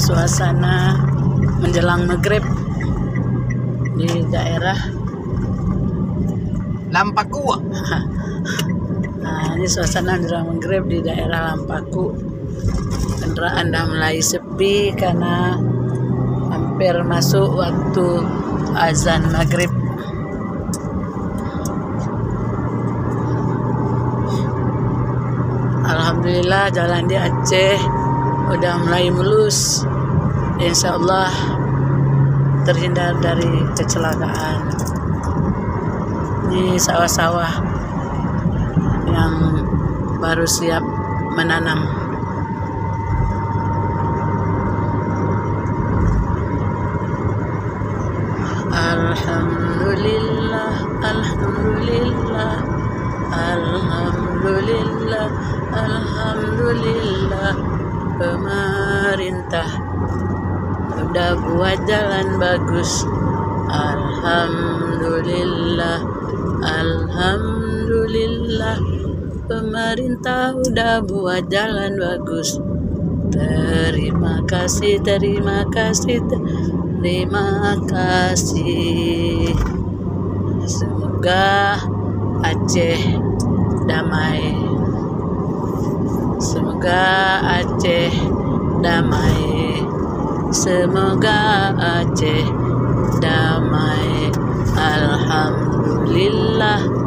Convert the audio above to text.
suasana menjelang maghrib di daerah Lampaku. Nah, ini suasana menjelang maghrib di daerah Lampaku. Kendaraan dah mulai sepi karena hampir masuk waktu azan maghrib. Alhamdulillah jalan di Aceh udah mulai mulus. Insya Allah terhindar dari kecelakaan. Ini sawah-sawah yang baru siap menanam. Alhamdulillah, alhamdulillah, alhamdulillah, alhamdulillah. Pemerintah udah buat jalan bagus. Alhamdulillah, alhamdulillah. Pemerintah udah buat jalan bagus. Terima kasih, terima kasih, terima kasih. Semoga Aceh damai. Semoga Aceh damai. Semoga Aceh damai. Alhamdulillah.